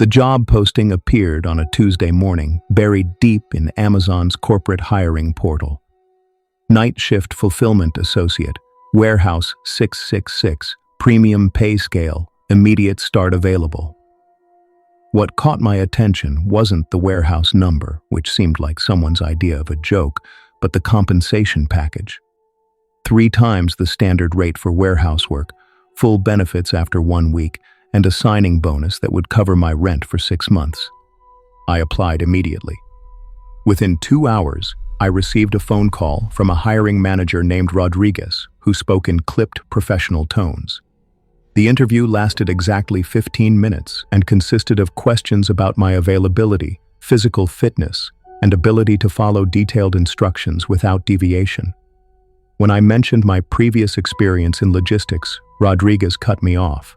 The job posting appeared on a Tuesday morning, buried deep in Amazon's corporate hiring portal. Night shift fulfillment associate, warehouse 666, premium pay scale, immediate start available. What caught my attention wasn't the warehouse number, which seemed like someone's idea of a joke, but the compensation package. 3 times the standard rate for warehouse work, full benefits after 1 week, and a signing bonus that would cover my rent for 6 months. I applied immediately. Within 2 hours, I received a phone call from a hiring manager named Rodriguez, who spoke in clipped professional tones. The interview lasted exactly 15 minutes and consisted of questions about my availability, physical fitness, and ability to follow detailed instructions without deviation. When I mentioned my previous experience in logistics, Rodriguez cut me off.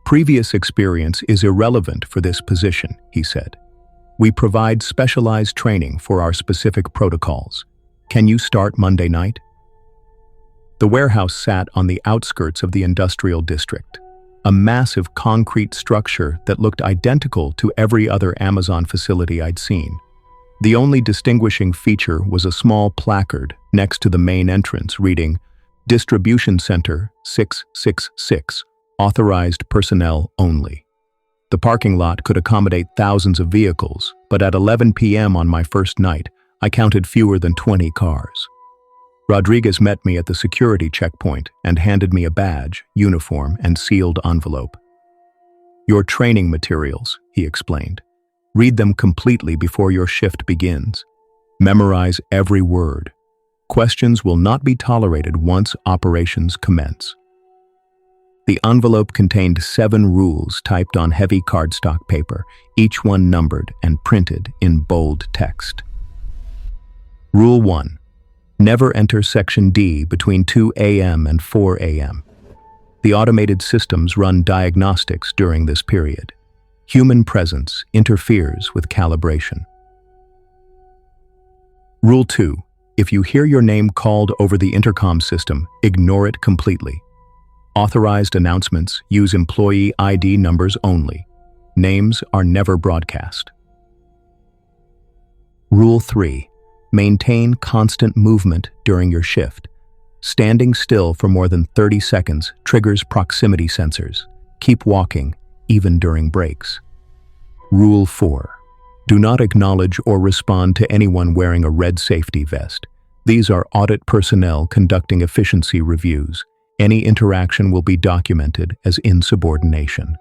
"Previous experience is irrelevant for this position," he said. "We provide specialized training for our specific protocols. Can you start Monday night?" The warehouse sat on the outskirts of the industrial district, a massive concrete structure that looked identical to every other Amazon facility I'd seen. The only distinguishing feature was a small placard next to the main entrance reading, "Distribution Center 666, authorized personnel only." The parking lot could accommodate thousands of vehicles, but at 11 p.m. on my first night, I counted fewer than 20 cars. Rodriguez met me at the security checkpoint and handed me a badge, uniform, and sealed envelope. "Your training materials," he explained. "Read them completely before your shift begins. Memorize every word. Questions will not be tolerated once operations commence." The envelope contained 7 rules typed on heavy cardstock paper, each one numbered and printed in bold text. Rule 1. Never enter Section D between 2 a.m. and 4 a.m. The automated systems run diagnostics during this period. Human presence interferes with calibration. Rule 2. If you hear your name called over the intercom system, ignore it completely. Authorized announcements use employee ID numbers only. Names are never broadcast. Rule 3. Maintain constant movement during your shift. Standing still for more than 30 seconds triggers proximity sensors. Keep walking, even during breaks. Rule 4. Do not acknowledge or respond to anyone wearing a red safety vest. These are audit personnel conducting efficiency reviews. Any interaction will be documented as insubordination.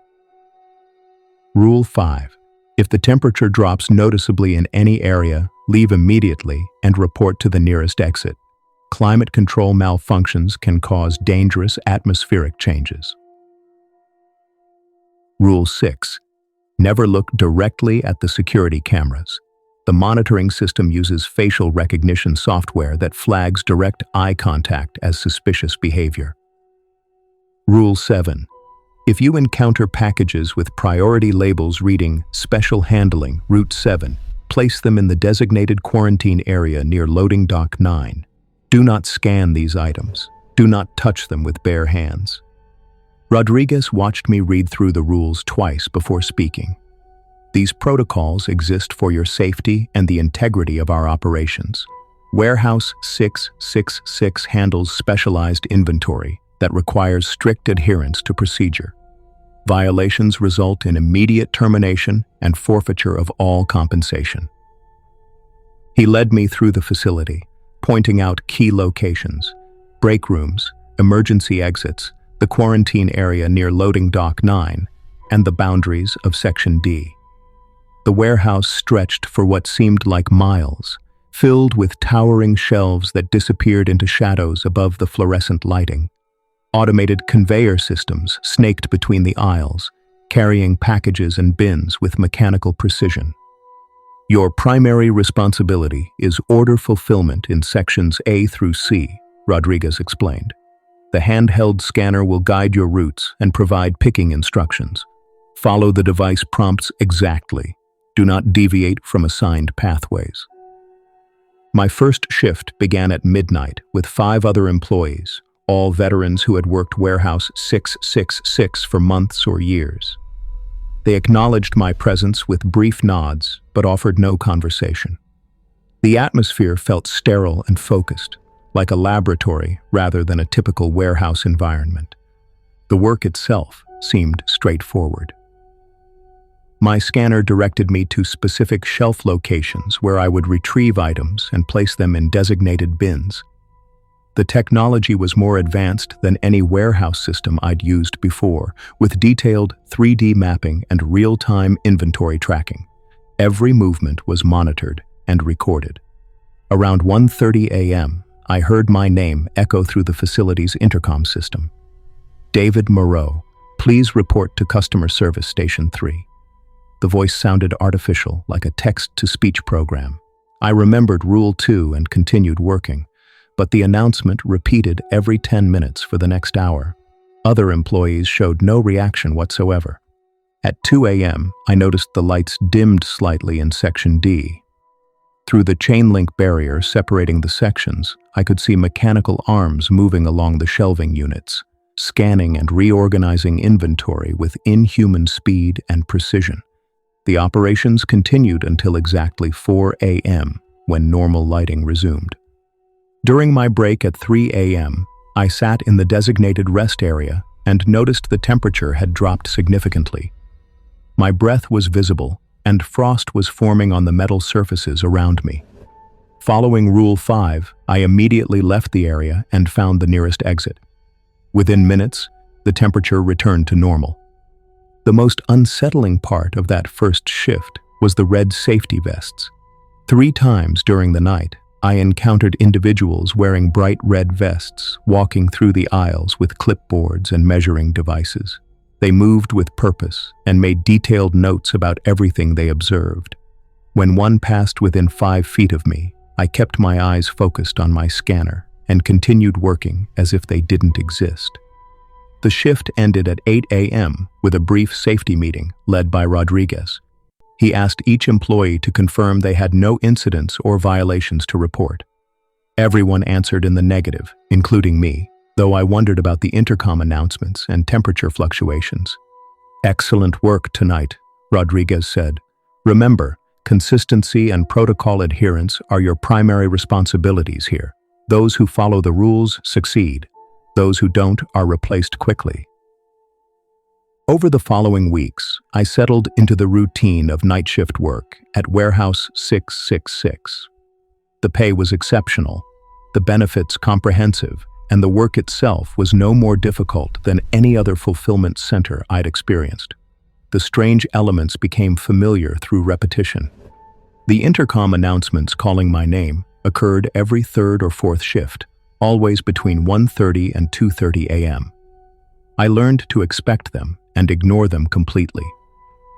Rule 5. If the temperature drops noticeably in any area, leave immediately and report to the nearest exit. Climate control malfunctions can cause dangerous atmospheric changes. Rule 6. Never look directly at the security cameras. The monitoring system uses facial recognition software that flags direct eye contact as suspicious behavior. Rule 7. If you encounter packages with priority labels reading "Special Handling, Route 7, place them in the designated quarantine area near loading dock 9. Do not scan these items. Do not touch them with bare hands." Rodriguez watched me read through the rules twice before speaking. "These protocols exist for your safety and the integrity of our operations. Warehouse 666 handles specialized inventory that requires strict adherence to procedure. Violations result in immediate termination and forfeiture of all compensation." He led me through the facility, pointing out key locations, break rooms, emergency exits, the quarantine area near loading dock 9, and the boundaries of Section D. The warehouse stretched for what seemed like miles, filled with towering shelves that disappeared into shadows above the fluorescent lighting. Automated conveyor systems snaked between the aisles, carrying packages and bins with mechanical precision. "Your primary responsibility is order fulfillment in sections A through C," Rodriguez explained. "The handheld scanner will guide your routes and provide picking instructions. Follow the device prompts exactly. Do not deviate from assigned pathways." My first shift began at midnight with 5 other employees, all veterans who had worked Warehouse 666 for months or years. They acknowledged my presence with brief nods, but offered no conversation. The atmosphere felt sterile and focused, like a laboratory rather than a typical warehouse environment. The work itself seemed straightforward. My scanner directed me to specific shelf locations where I would retrieve items and place them in designated bins. The technology was more advanced than any warehouse system I'd used before, with detailed 3D mapping and real-time inventory tracking. Every movement was monitored and recorded. Around 1:30 a.m., I heard my name echo through the facility's intercom system. "David Moreau, please report to Customer Service Station 3. The voice sounded artificial, like a text-to-speech program. I remembered Rule 2 and continued working, but the announcement repeated every 10 minutes for the next hour. Other employees showed no reaction whatsoever. At 2 a.m., I noticed the lights dimmed slightly in Section D. Through the chain-link barrier separating the sections, I could see mechanical arms moving along the shelving units, scanning and reorganizing inventory with inhuman speed and precision. The operations continued until exactly 4 a.m., when normal lighting resumed. During my break at 3 a.m., I sat in the designated rest area and noticed the temperature had dropped significantly. My breath was visible, and frost was forming on the metal surfaces around me. Following Rule 5, I immediately left the area and found the nearest exit. Within minutes, the temperature returned to normal. The most unsettling part of that first shift was the red safety vests. 3 times during the night, I encountered individuals wearing bright red vests, walking through the aisles with clipboards and measuring devices. They moved with purpose and made detailed notes about everything they observed. When one passed within 5 feet of me, I kept my eyes focused on my scanner and continued working as if they didn't exist. The shift ended at 8 a.m. with a brief safety meeting led by Rodriguez. He asked each employee to confirm they had no incidents or violations to report. Everyone answered in the negative, including me, though I wondered about the intercom announcements and temperature fluctuations. "Excellent work tonight," Rodriguez said. "Remember, consistency and protocol adherence are your primary responsibilities here. Those who follow the rules succeed. Those who don't are replaced quickly." Over the following weeks, I settled into the routine of night shift work at Warehouse 666. The pay was exceptional, the benefits comprehensive, and the work itself was no more difficult than any other fulfillment center I'd experienced. The strange elements became familiar through repetition. The intercom announcements calling my name occurred every 3rd or 4th shift, always between 1:30 and 2:30 a.m. I learned to expect them and ignore them completely.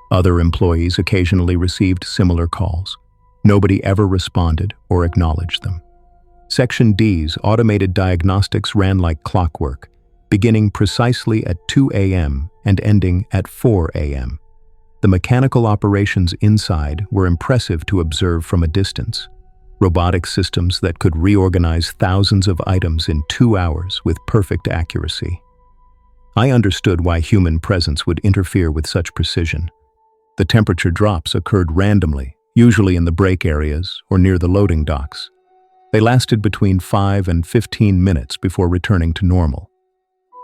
Other employees occasionally received similar calls. Nobody ever responded or acknowledged them. Section D's automated diagnostics ran like clockwork, beginning precisely at 2 a.m. and ending at 4 a.m. The mechanical operations inside were impressive to observe from a distance. Robotic systems that could reorganize thousands of items in 2 hours with perfect accuracy. I understood why human presence would interfere with such precision. The temperature drops occurred randomly, usually in the break areas or near the loading docks. They lasted between 5 and 15 minutes before returning to normal.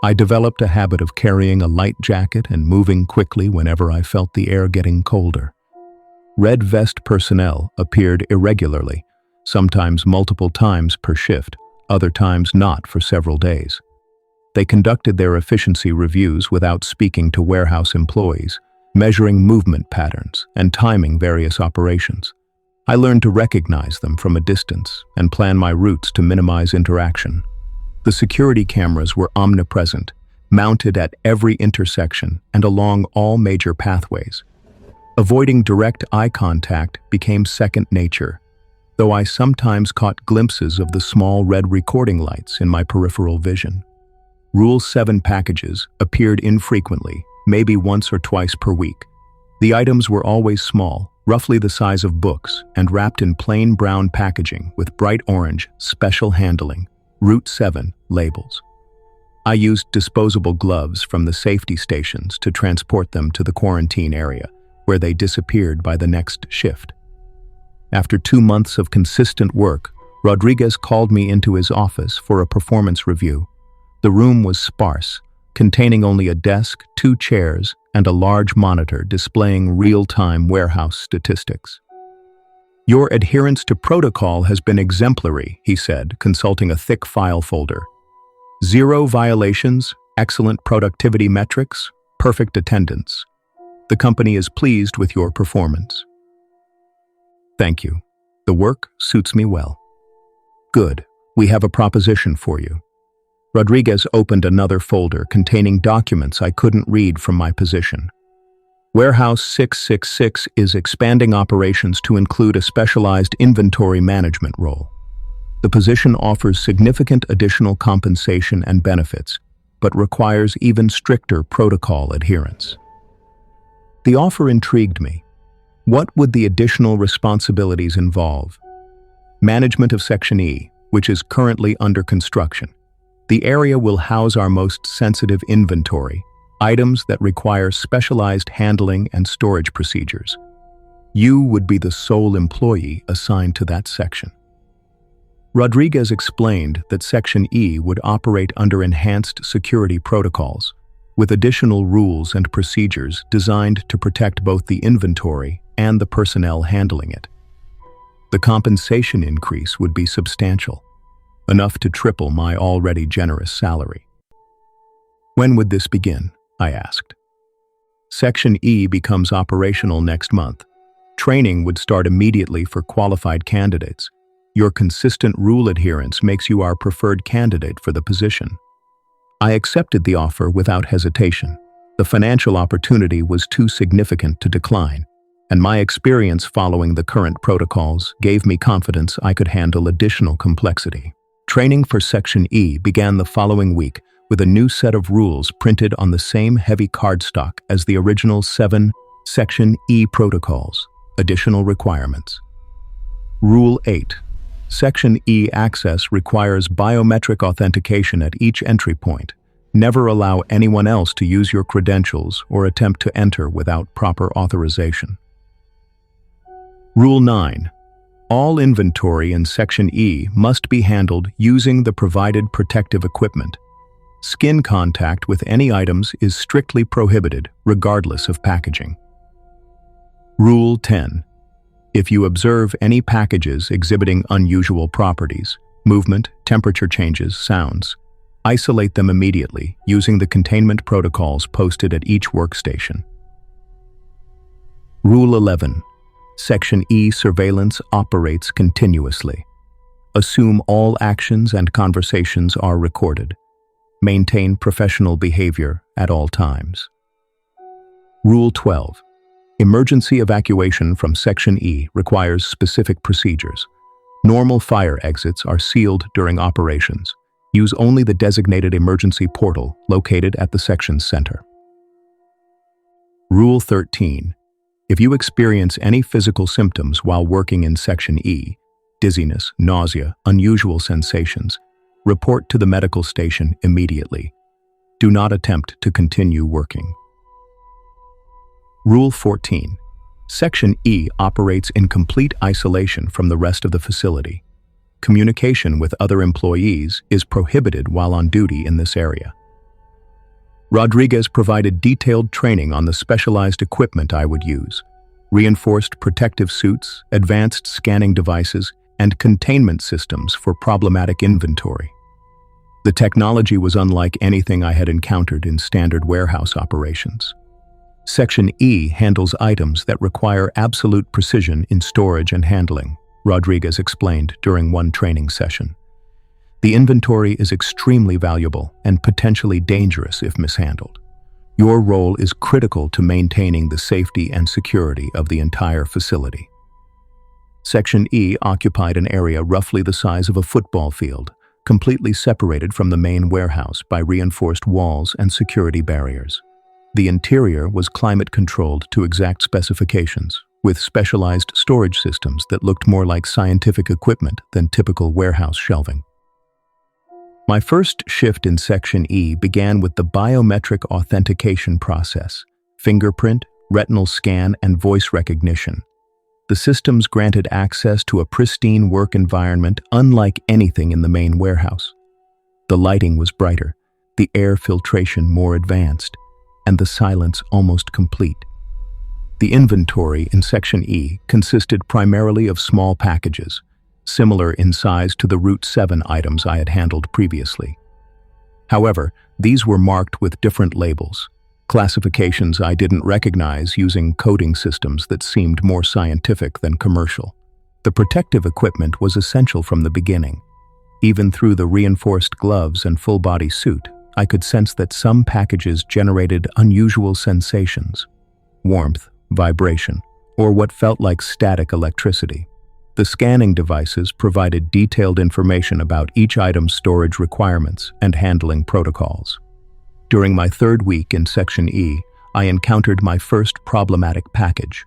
I developed a habit of carrying a light jacket and moving quickly whenever I felt the air getting colder. Red vest personnel appeared irregularly, sometimes multiple times per shift, other times not for several days. They conducted their efficiency reviews without speaking to warehouse employees, measuring movement patterns and timing various operations. I learned to recognize them from a distance and plan my routes to minimize interaction. The security cameras were omnipresent, mounted at every intersection and along all major pathways. Avoiding direct eye contact became second nature, though I sometimes caught glimpses of the small red recording lights in my peripheral vision. Rule 7 packages appeared infrequently, maybe once or twice per week. The items were always small, roughly the size of books, and wrapped in plain brown packaging with bright orange, special handling, Route 7 labels. I used disposable gloves from the safety stations to transport them to the quarantine area, where they disappeared by the next shift. After 2 months of consistent work, Rodriguez called me into his office for a performance review. The room was sparse, containing only a desk, 2 chairs, and a large monitor displaying real-time warehouse statistics. "Your adherence to protocol has been exemplary," he said, consulting a thick file folder. "0 violations, excellent productivity metrics, perfect attendance. The company is pleased with your performance." "Thank you. The work suits me well." "Good. We have a proposition for you." Rodriguez opened another folder containing documents I couldn't read from my position. Warehouse 666 is expanding operations to include a specialized inventory management role. The position offers significant additional compensation and benefits, but requires even stricter protocol adherence. The offer intrigued me. What would the additional responsibilities involve? Management of Section E, which is currently under construction. The area will house our most sensitive inventory, items that require specialized handling and storage procedures. You would be the sole employee assigned to that section. Rodriguez explained that Section E would operate under enhanced security protocols, with additional rules and procedures designed to protect both the inventory and the personnel handling it. The compensation increase would be substantial, enough to triple my already generous salary. "When would this begin?" I asked. "Section E becomes operational next month. Training would start immediately for qualified candidates. Your consistent rule adherence makes you our preferred candidate for the position." I accepted the offer without hesitation. The financial opportunity was too significant to decline, and my experience following the current protocols gave me confidence I could handle additional complexity. Training for Section E began the following week with a new set of rules printed on the same heavy cardstock as the original 7 Section E protocols. Additional requirements. Rule 8. Section E access requires biometric authentication at each entry point. Never allow anyone else to use your credentials or attempt to enter without proper authorization. Rule 9. All inventory in Section E must be handled using the provided protective equipment. Skin contact with any items is strictly prohibited, regardless of packaging. Rule 10. If you observe any packages exhibiting unusual properties, movement, temperature changes, sounds, isolate them immediately using the containment protocols posted at each workstation. Rule 11. Section E surveillance operates continuously. Assume all actions and conversations are recorded. Maintain professional behavior at all times. Rule 12. Emergency evacuation from Section E requires specific procedures. Normal fire exits are sealed during operations. Use only the designated emergency portal located at the section's center. Rule 13. If you experience any physical symptoms while working in Section E, dizziness, nausea, unusual sensations, report to the medical station immediately. Do not attempt to continue working. Rule 14. Section E operates in complete isolation from the rest of the facility. Communication with other employees is prohibited while on duty in this area. Rodriguez provided detailed training on the specialized equipment I would use, reinforced protective suits, advanced scanning devices, and containment systems for problematic inventory. The technology was unlike anything I had encountered in standard warehouse operations. Section E handles items that require absolute precision in storage and handling, Rodriguez explained during one training session. The inventory is extremely valuable and potentially dangerous if mishandled. Your role is critical to maintaining the safety and security of the entire facility. Section E occupied an area roughly the size of a football field, completely separated from the main warehouse by reinforced walls and security barriers. The interior was climate-controlled to exact specifications, with specialized storage systems that looked more like scientific equipment than typical warehouse shelving. My first shift in Section E began with the biometric authentication process: fingerprint, retinal scan, and voice recognition. The systems granted access to a pristine work environment unlike anything in the main warehouse. The lighting was brighter, the air filtration more advanced, and the silence almost complete. The inventory in Section E consisted primarily of small packages, similar in size to the Route 7 items I had handled previously. However, these were marked with different labels, classifications I didn't recognize using coding systems that seemed more scientific than commercial. The protective equipment was essential from the beginning. Even through the reinforced gloves and full-body suit, I could sense that some packages generated unusual sensations: warmth, vibration, or what felt like static electricity. The scanning devices provided detailed information about each item's storage requirements and handling protocols. During my third week in Section E, I encountered my first problematic package.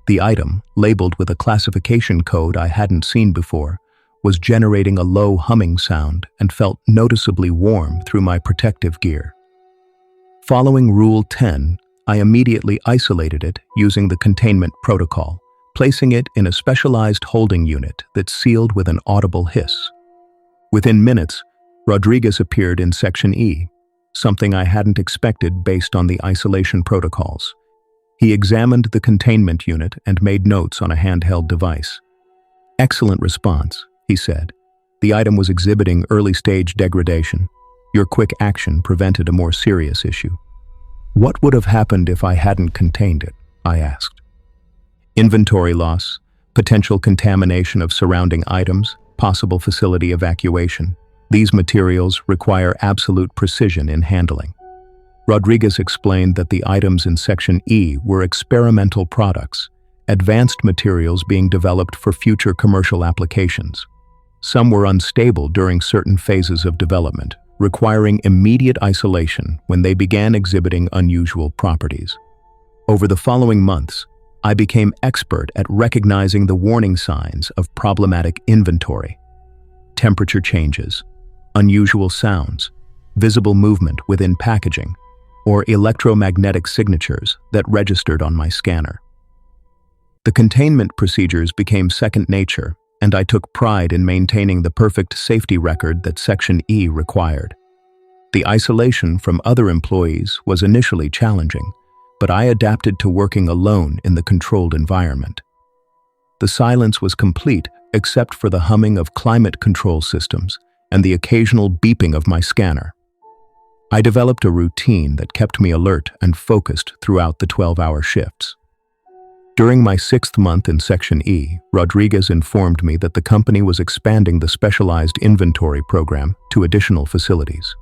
The item, labeled with a classification code I hadn't seen before, was generating a low humming sound and felt noticeably warm through my protective gear. Following Rule 10, I immediately isolated it using the containment protocol, placing it in a specialized holding unit that sealed with an audible hiss. Within minutes, Rodriguez appeared in Section E, something I hadn't expected based on the isolation protocols. He examined the containment unit and made notes on a handheld device. "Excellent response," he said. "The item was exhibiting early-stage degradation. Your quick action prevented a more serious issue." "What would have happened if I hadn't contained it?" I asked. "Inventory loss, potential contamination of surrounding items, possible facility evacuation. These materials require absolute precision in handling." Rodriguez explained that the items in Section E were experimental products, advanced materials being developed for future commercial applications. Some were unstable during certain phases of development, requiring immediate isolation when they began exhibiting unusual properties. Over the following months, I became expert at recognizing the warning signs of problematic inventory: temperature changes, unusual sounds, visible movement within packaging, or electromagnetic signatures that registered on my scanner. The containment procedures became second nature, and I took pride in maintaining the perfect safety record that Section E required. The isolation from other employees was initially challenging, but I adapted to working alone in the controlled environment. The silence was complete except for the humming of climate control systems and the occasional beeping of my scanner. I developed a routine that kept me alert and focused throughout the 12-hour shifts. During my 6th month in Section E, Rodriguez informed me that the company was expanding the specialized inventory program to additional facilities.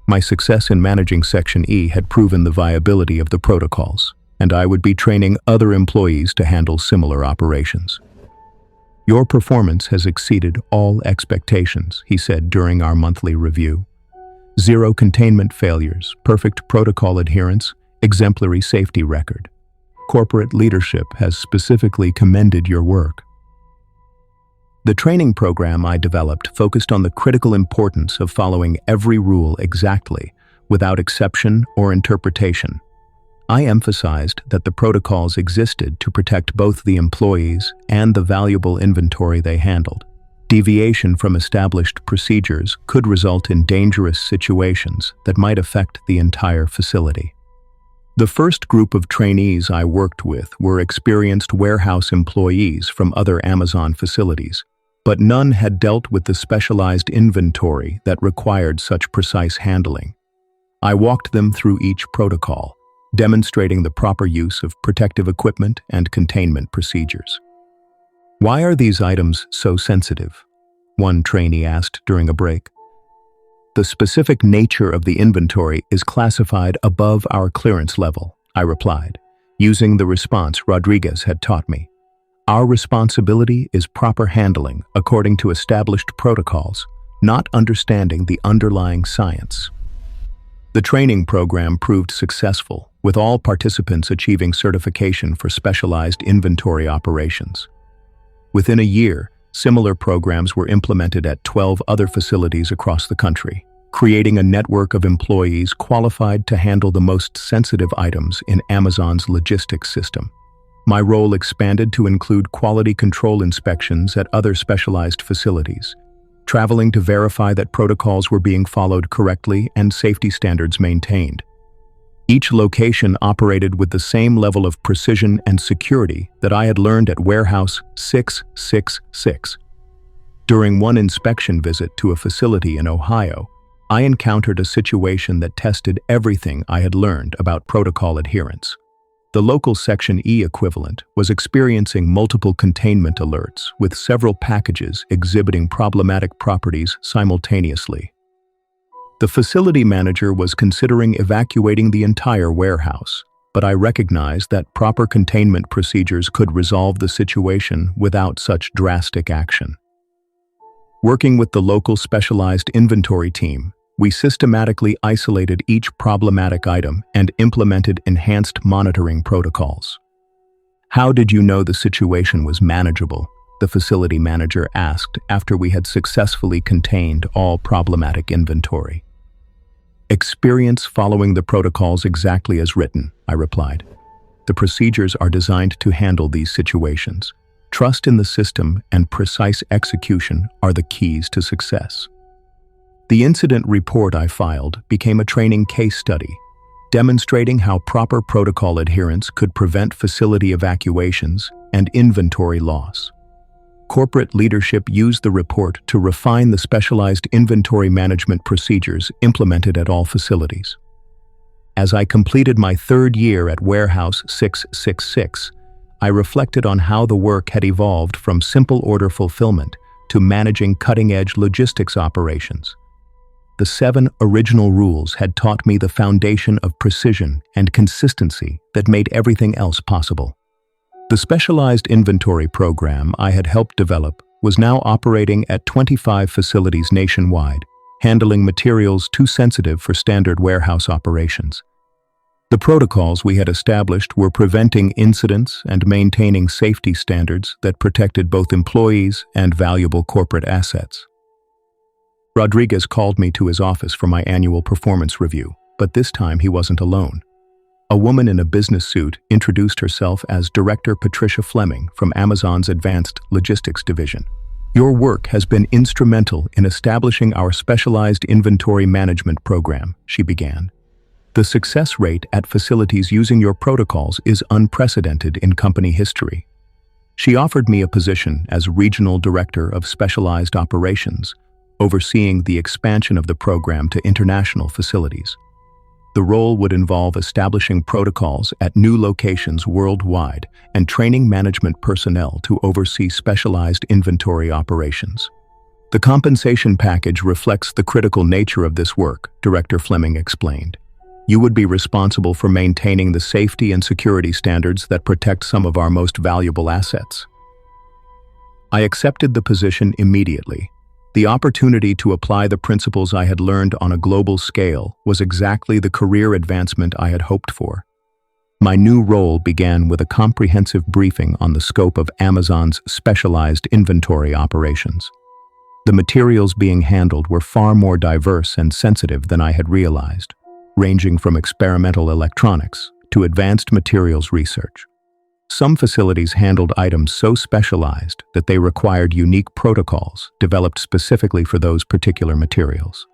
My success in managing Section E had proven the viability of the protocols, and I would be training other employees to handle similar operations. "Your performance has exceeded all expectations," he said during our monthly review. "Zero containment failures, perfect protocol adherence, exemplary safety record. Corporate leadership has specifically commended your work." The training program I developed focused on the critical importance of following every rule exactly, without exception or interpretation. I emphasized that the protocols existed to protect both the employees and the valuable inventory they handled. Deviation from established procedures could result in dangerous situations that might affect the entire facility. The first group of trainees I worked with were experienced warehouse employees from other Amazon facilities, but none had dealt with the specialized inventory that required such precise handling. I walked them through each protocol, demonstrating the proper use of protective equipment and containment procedures. "Why are these items so sensitive?" one trainee asked during a break. "The specific nature of the inventory is classified above our clearance level," I replied, using the response Rodriguez had taught me. "Our responsibility is proper handling according to established protocols, not understanding the underlying science." The training program proved successful, with all participants achieving certification for specialized inventory operations. Within a year, similar programs were implemented at 12 other facilities across the country. creating a network of employees qualified to handle the most sensitive items in Amazon's logistics system. My role expanded to include quality control inspections at other specialized facilities, traveling to verify that protocols were being followed correctly and safety standards maintained. Each location operated with the same level of precision and security that I had learned at Warehouse 666. During one inspection visit to a facility in Ohio, I encountered a situation that tested everything I had learned about protocol adherence. The local Section E equivalent was experiencing multiple containment alerts, with several packages exhibiting problematic properties simultaneously. The facility manager was considering evacuating the entire warehouse, but I recognized that proper containment procedures could resolve the situation without such drastic action. Working with the local specialized inventory team, we systematically isolated each problematic item and implemented enhanced monitoring protocols. "How did you know the situation was manageable?" the facility manager asked after we had successfully contained all problematic inventory. "Experience following the protocols exactly as written," I replied. "The procedures are designed to handle these situations. Trust in the system and precise execution are the keys to success." The incident report I filed became a training case study, demonstrating how proper protocol adherence could prevent facility evacuations and inventory loss. Corporate leadership used the report to refine the specialized inventory management procedures implemented at all facilities. As I completed my third year at Warehouse 666, I reflected on how the work had evolved from simple order fulfillment to managing cutting-edge logistics operations. The 7 original rules had taught me the foundation of precision and consistency that made everything else possible. The specialized inventory program I had helped develop was now operating at 25 facilities nationwide, handling materials too sensitive for standard warehouse operations. The protocols we had established were preventing incidents and maintaining safety standards that protected both employees and valuable corporate assets. Rodriguez called me to his office for my annual performance review, but this time he wasn't alone. A woman in a business suit introduced herself as Director Patricia Fleming from Amazon's Advanced Logistics Division. "Your work has been instrumental in establishing our specialized inventory management program," she began. "The success rate at facilities using your protocols is unprecedented in company history." She offered me a position as Regional Director of Specialized Operations, overseeing the expansion of the program to international facilities. The role would involve establishing protocols at new locations worldwide and training management personnel to oversee specialized inventory operations. "The compensation package reflects the critical nature of this work," Director Fleming explained. "You would be responsible for maintaining the safety and security standards that protect some of our most valuable assets." I accepted the position immediately. The opportunity to apply the principles I had learned on a global scale was exactly the career advancement I had hoped for. My new role began with a comprehensive briefing on the scope of Amazon's specialized inventory operations. The materials being handled were far more diverse and sensitive than I had realized, ranging from experimental electronics to advanced materials research. Some facilities handled items so specialized that they required unique protocols developed specifically for those particular materials.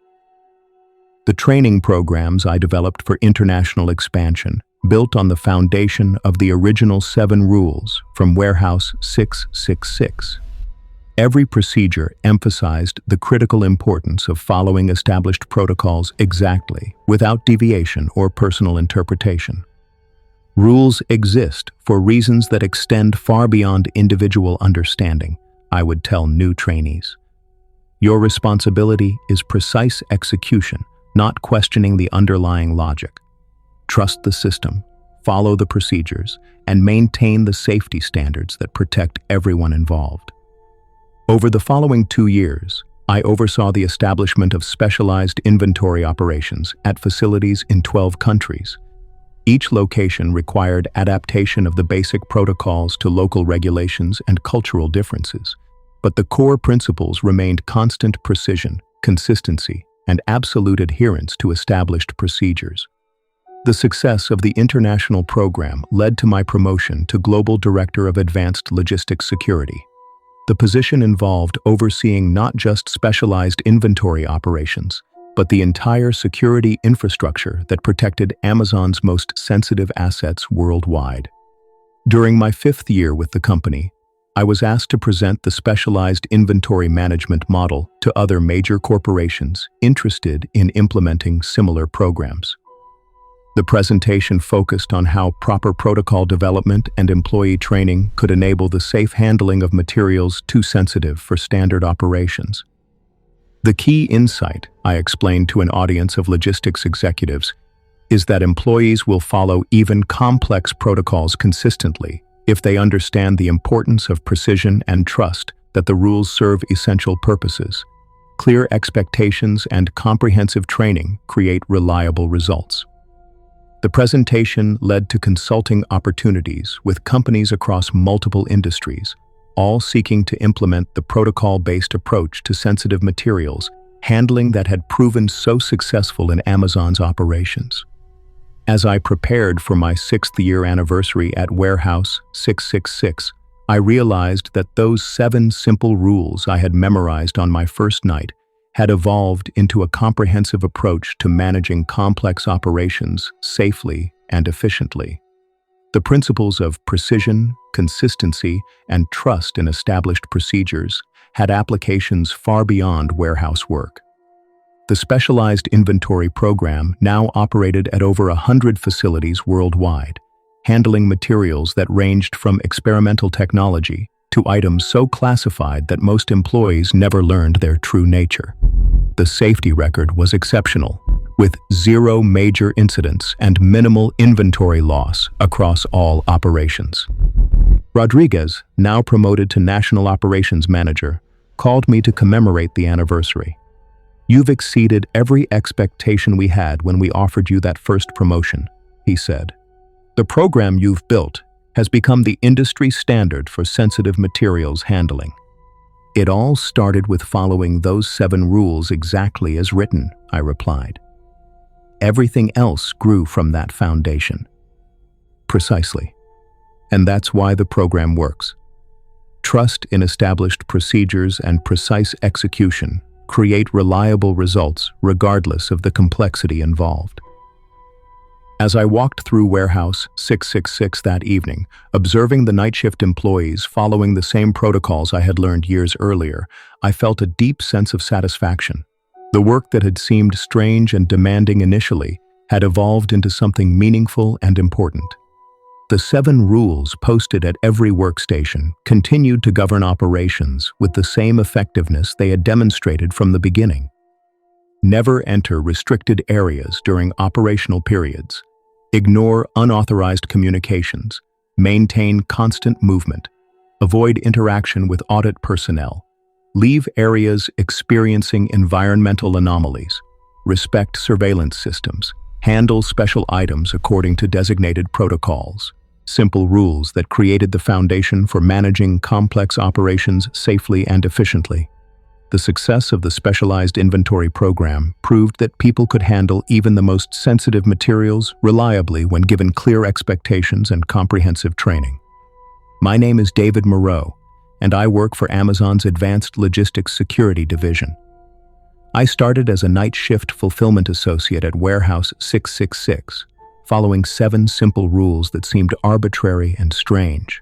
The training programs I developed for international expansion built on the foundation of the original 7 rules from Warehouse 666. Every procedure emphasized the critical importance of following established protocols exactly, without deviation or personal interpretation. Rules exist for reasons that extend far beyond individual understanding, I would tell new trainees. Your responsibility is precise execution, not questioning the underlying logic. Trust the system, follow the procedures, and maintain the safety standards that protect everyone involved. Over the following 2 years, I oversaw the establishment of specialized inventory operations at facilities in 12 countries. Each location required adaptation of the basic protocols to local regulations and cultural differences, but the core principles remained constant precision, consistency, and absolute adherence to established procedures. The success of the international program led to my promotion to Global Director of Advanced Logistics Security. The position involved overseeing not just specialized inventory operations, but the entire security infrastructure that protected Amazon's most sensitive assets worldwide. During my 5th year with the company, I was asked to present the specialized inventory management model to other major corporations interested in implementing similar programs. The presentation focused on how proper protocol development and employee training could enable the safe handling of materials too sensitive for standard operations. The key insight, I explained to an audience of logistics executives, is that employees will follow even complex protocols consistently if they understand the importance of precision and trust that the rules serve essential purposes. Clear expectations and comprehensive training create reliable results. The presentation led to consulting opportunities with companies across multiple industries, all seeking to implement the protocol-based approach to sensitive materials handling that had proven so successful in Amazon's operations. As I prepared for my 6th year anniversary at Warehouse 666, I realized that those 7 simple rules I had memorized on my first night had evolved into a comprehensive approach to managing complex operations safely and efficiently. The principles of precision, consistency, and trust in established procedures had applications far beyond warehouse work. The specialized inventory program now operated at over 100 facilities worldwide, handling materials that ranged from experimental technology to items so classified that most employees never learned their true nature. The safety record was exceptional, with 0 major incidents and minimal inventory loss across all operations. Rodriguez, now promoted to National Operations Manager, called me to commemorate the anniversary. "You've exceeded every expectation we had when we offered you that first promotion," he said. "The program you've built has become the industry standard for sensitive materials handling." "It all started with following those 7 rules exactly as written," I replied. "Everything else grew from that foundation." Precisely. And that's why the program works. Trust in established procedures and precise execution create reliable results regardless of the complexity involved. As I walked through Warehouse 666 that evening, observing the night shift employees following the same protocols I had learned years earlier, I felt a deep sense of satisfaction. The work that had seemed strange and demanding initially had evolved into something meaningful and important. The 7 rules posted at every workstation continued to govern operations with the same effectiveness they had demonstrated from the beginning. Never enter restricted areas during operational periods. Ignore unauthorized communications. Maintain constant movement. Avoid interaction with audit personnel. Leave areas experiencing environmental anomalies. Respect surveillance systems. Handle special items according to designated protocols. Simple rules that created the foundation for managing complex operations safely and efficiently. The success of the specialized inventory program proved that people could handle even the most sensitive materials reliably when given clear expectations and comprehensive training. My name is David Moreau, and I work for Amazon's Advanced Logistics Security Division. I started as a night shift fulfillment associate at Warehouse 666, following 7 simple rules that seemed arbitrary and strange.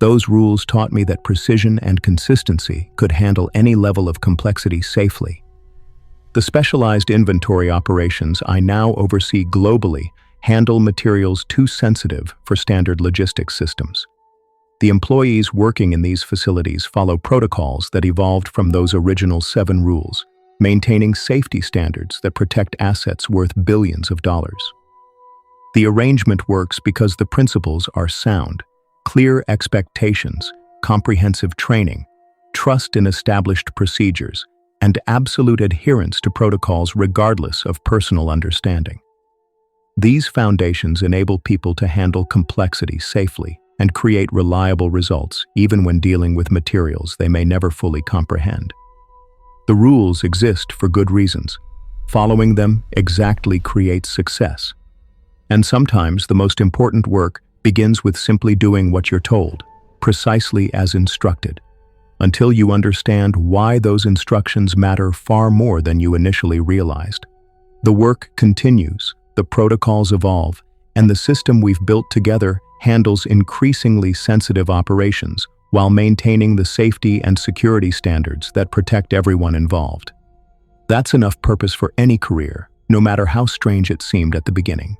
Those rules taught me that precision and consistency could handle any level of complexity safely. The specialized inventory operations I now oversee globally handle materials too sensitive for standard logistics systems. The employees working in these facilities follow protocols that evolved from those original 7 rules, maintaining safety standards that protect assets worth billions of dollars. The arrangement works because the principles are sound. Clear expectations, comprehensive training, trust in established procedures, and absolute adherence to protocols regardless of personal understanding. These foundations enable people to handle complexity safely and create reliable results even when dealing with materials they may never fully comprehend. The rules exist for good reasons. Following them exactly creates success. And sometimes the most important work begins with simply doing what you're told, precisely as instructed, until you understand why those instructions matter far more than you initially realized. The work continues, the protocols evolve, and the system we've built together handles increasingly sensitive operations while maintaining the safety and security standards that protect everyone involved. That's enough purpose for any career, no matter how strange it seemed at the beginning.